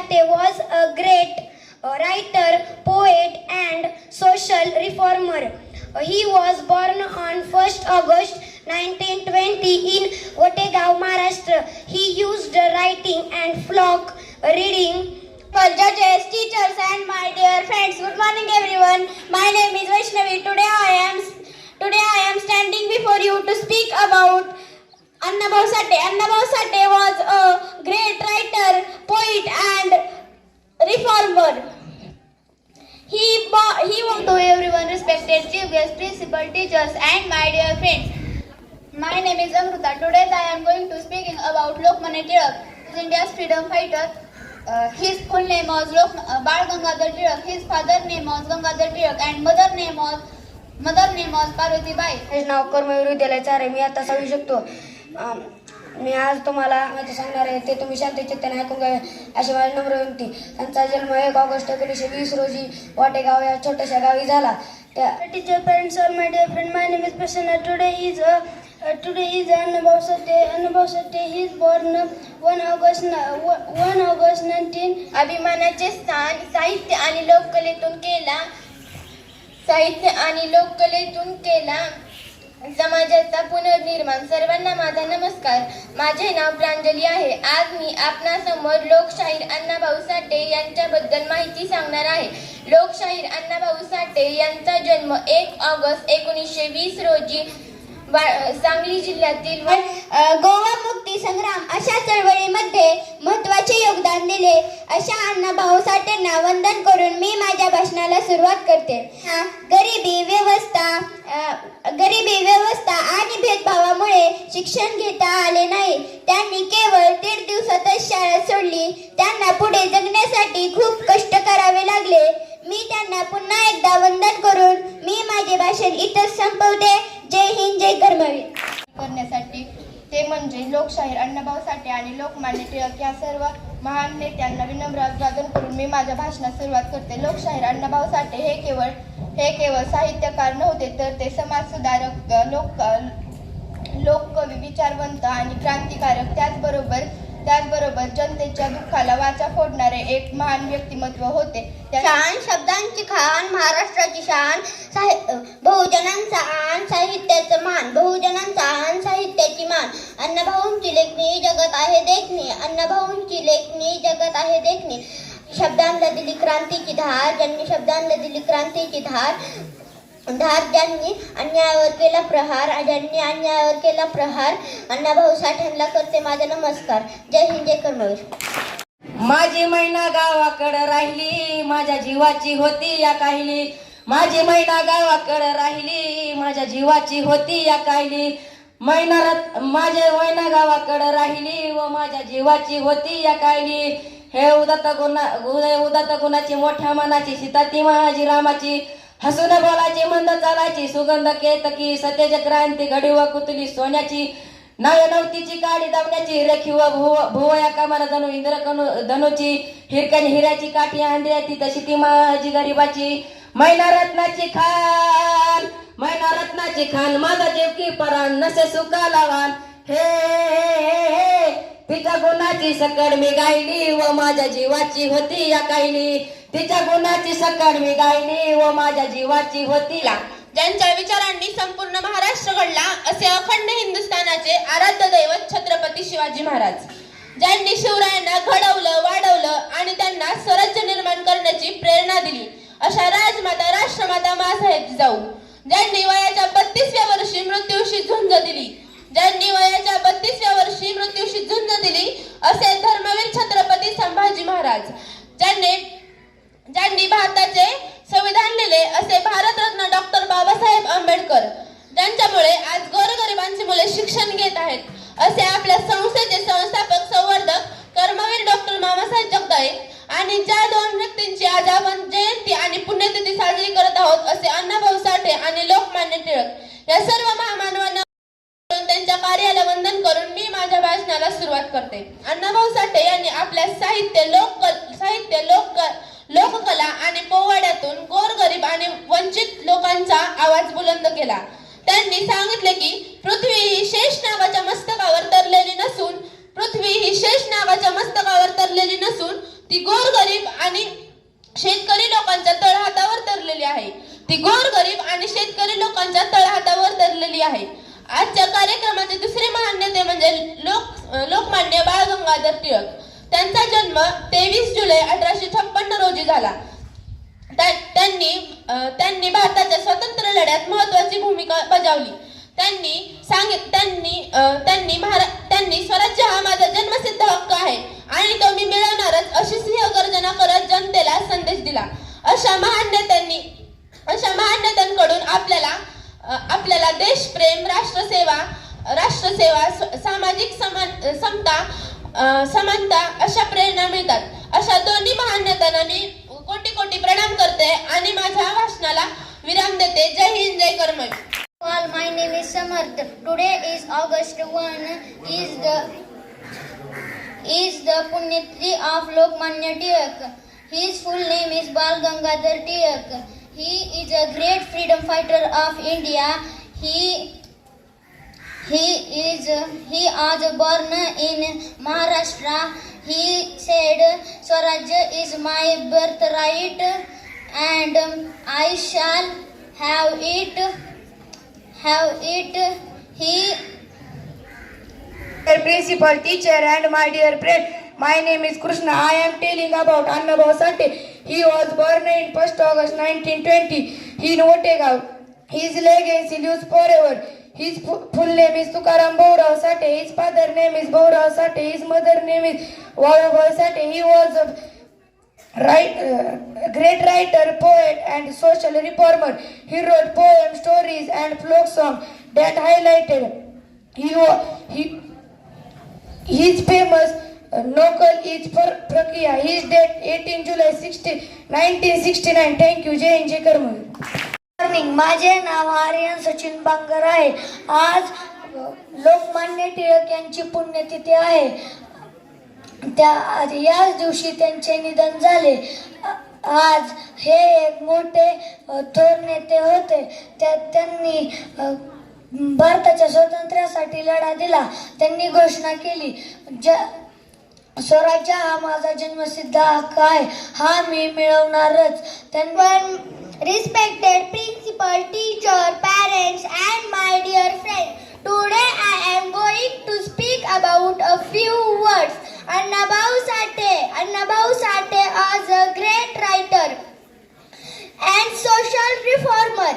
Satte was a great writer, poet and social reformer. He was born on 1st August 1920 in Otegaon, Maharashtra. He used writing and folk reading. Judges, teachers and my dear friends, good morning everyone. My name is Vaishnavi. Today I am standing before you to speak about Annabhau Satte. Annabhau Satte was a great writer, poet and reformer. He was to everyone, respected chief guests, principal, teachers and my dear friends. My name is Amruta. Today I am going to speaking about Lokmanya Tilak, India's freedom fighter. His full name was Bal Gangadhar Tilak. His father name was Gangadhar Tilak and mother name was Parvati Bai. माझे नाव कर्मवीर विद्यालयाचे आहे. मी आता सांगू शकतो. मी आज तुम्हाला माहिती सांगणार आहे ते तुम्ही शांत चित्ताने ऐकून घ्यावे अशी माझी नम्र विनंती. त्यांचा जन्म 1 ऑगस्ट 1920 रोजी वाटेगाव या छोट्याशा गावी झाला. Teacher, parents, all my dear friend, my name is Prasanna. Today is Annabhau Satte. Annabhau Satte. He is born 1 August 19. अभिमानाचे स्थान साहित्य आणि लोककलेतून केला. समाजाचा पुनर्निर्माण. सर्वांना माझा नमस्कार. माझे नाव प्रांजली आहे. आज मी आपणासमोर लोकशाहीर अण्णाभाऊ साठे यांच्याबद्दल माहिती सांगणार आहे. लोकशाहीर अण्णाभाऊ साठे यांचा जन्म 1 ऑगस्ट 1920 रोजी सांगली जिल्ह्यातील गोवा मुक्ती संग्राम अशा चळवळीमध्ये महत्त्वाचे योगदान दिले अशा अण्णाभाऊ साठेंना वंदन करून मी माझ्या भाषणाला सुरुवात करते. गरिबी व्यवस्था आणि भेदभावामुळे शिक्षण घेता आले नाही. त्यांनी केवळ 1.5 दिवसातच शाळा सोडली. त्यांना पुढे जगण्यासाठी खूप कष्ट करावे लागले. मी त्यांना पुन्हा एकदा वंदन करून मी माझे भाषण इथंच संपवते. जय हिंद, जय कर्मवीर. करण्यासाठी ते म्हणजे लोकशाहीर अण्णाभाऊ साठे आणि लोकमान्य टिळक या सर्व महान नेत्यांना विनम्र अभिवादन करून मी माझ्या भाषणास सुरुवात करते. लोकशाहीर अण्णाभाऊ साठे हे केवळ साहित्यकार नव्हते तर ते समाजसुधारक, लोककवी, विचारवंत आणि क्रांतिकारक, त्याचबरोबर जनतेच्या दुःखाला वाचा फोडणारे एक महान व्यक्तिमत्व होते. शान, शब्दांची खान, महाराष्ट्राची शान, बहुजनांचा आन, साहित्याचं मान, बहुजनांचा आन, साहित्याची मान. अण्णाभाऊंची लेखणी जगत आहे देखणी. अण्णाभाऊंची लेखणी जगत आहे देखणी. शब्दांना दिली क्रांतीची धार. ज्यांनी शब्दांना दिली क्रांतीची धार. ज्यांनी अन्यायावर केला प्रहार. अण्णाभाऊ साठेंना करते माझा नमस्कार. जय हिंद, जय कर्मवीर. माझी मैना गावाकडं राहिली, माझ्या जीवाची होती या काहिली. माझी मैना गावाकडं राहिली, माझ्या जीवाची होती या काहिली. माझे मैना गावाकडं राहिली व माझ्या जीवाची होती या काहिली. हे उदात गुणाची, मोठ्या मनाची, सीता ती माझी रामाची. हसून बोलाची, मंद चालाची, सुगंध केतकी, सतेज क्रांती, घडी व कुतली सोन्याची. नवतीची काडी दावण्याची, रेखी व भुवया कमान जणू इंद्र धनुची. हिरकणी हिऱ्याची काठी आंधळ्याची, तशी ती माझी गरीबाची. मैना रत्नाची खान, माझा जीव की परान, नसे सुखाला वान. हे तिच्या गुणाची सकड मी गायली व माझ्या जीवाची होती या कायली. तिच्या गुणाची सकड मी गायली व माझ्या जीवाची होती. ज्यांच्या विचारांनी संपूर्ण महाराष्ट्र घडला असे अखंड हिंदुस्थानाचे आराध्य दैवत छत्रपती शिवाजी महाराज. ज्यांनी शिवरायांना घडवलं, वाढवलं आणि त्यांना स्वराज्य निर्माण करण्याची प्रेरणा दिली अशा राष्ट्रमाता माँसाहेब जिजाऊ. ज्यांनी वयाच्या 32व्या वर्षी मृत्यूशी झुंज दिली असे धर्मवीर छत्रपती संभाजी महाराज. ज्यांनी भारताचे संविधान लिहिले असे भारतरत्न डॉक्टर बाबासाहेब आंबेडकर. ज्यांच्यामुळे आज गोरगरिबांची मुले शिक्षण घेत आहेत असे आपल्या संस्थेचे संस्थापक, संवर्धक कर्मवीर डॉक्टर मामासाहेब जगदाळे. आणि ज्या 2 व्यक्तींची आज आपण जयंती आणि पुण्यतिथी साजरी करत आहोत असे अण्णाभाऊ साठे आणि लोकमान्य टिळक या सर्व महामानवांना त्यांच्या कार्याला वंदन करून मी माझ्या भाषणाला सुरुवात करते. अण्णाभाऊ साठे यांनी आपल्या साहित्य, लोककला आणि पोवाड्यातून गोरगरीब आणि वंचित लोकांचा आवाज बुलंद केला. त्यांनी सांगितले की पृथ्वी ही शेष नागाच्या मस्तकावर तरलेली नसून ती गोर शेतकरी लोकांच्या तळहातावर तरलेली आहे. ती गोरगरीब आणि शेतकरी लोकांच्या तळहातावर तरलेली आहे. आजच्या कार्यक्रमाचे दुसरे महान नेते म्हणजे लोकमान्य बाळ गंगाधर टिळक. त्यांचा जन्म 23 जुलै 1856 रोजी झाला. त्यांनी भारताच्या स्वातंत्र्य लढ्यात महत्त्वाची भूमिका बजावली. त्यांनी स्वराज्य हा माझा जन्मसिद्ध हक्क आहे आणि तो मी मिळवणारच अशी सिंहगर्जना करत जनतेला संदेश दिला. अशा महान नेत्यांकडून आपल्याला देशप्रेम, राष्ट्रसेवा, सामाजिक समानता अशा प्रेरणा मिळतात. अशा दोन्ही महान नेत्यांना मी कोटी कोटी प्रणाम करते आणि माझ्या भाषणाला विराम देते. जय हिंद, जय Karmaveer. All, my name is Samarth. Today is August 1. Is the Punyatri of Lokmanya Tilak. His full name is Bal Gangadhar Tilak. He is a great freedom fighter of India. He was born in Maharashtra. He said, Swarajya is my birthright and I shall have it. He Dear principal, teacher and my dear friend, my name is Krishna. I am telling about Annabhau Sate. He was born in 1st August 1920 in Otegaon. His legacy lives forever. His full name is Tukaram Bhaurao Sate. His father name is Bhaurao Sate. His mother name is Valubai Sate. He was a great writer, poet and social reformer. He wrote poems, stories and folk songs that highlighted his famous Nokal is Prakiya. His death 18 July 1969. Thank you. Jai Hind, Jai Karmवीर. Morning. माझे नाव आर्यन सचिन बांगर आहे. आज लोकमान्य टिळक यांची पुण्यतिथी आहे. याच दिवशी त्यांचे निधन झाले. आज हे एक मोठे थोर नेते होते. त्यांनी भारताच्या स्वातंत्र्यासाठी लढा दिला. त्यांनी घोषणा केली, स्वराज्य हा माझा जन्मसिद्ध हक्क आहे, हा मी मिळवणारच. Respected principal, teacher, parents and my dear friend, today I am going to speak about a few words. Annabhau Sate was a great writer and social reformer.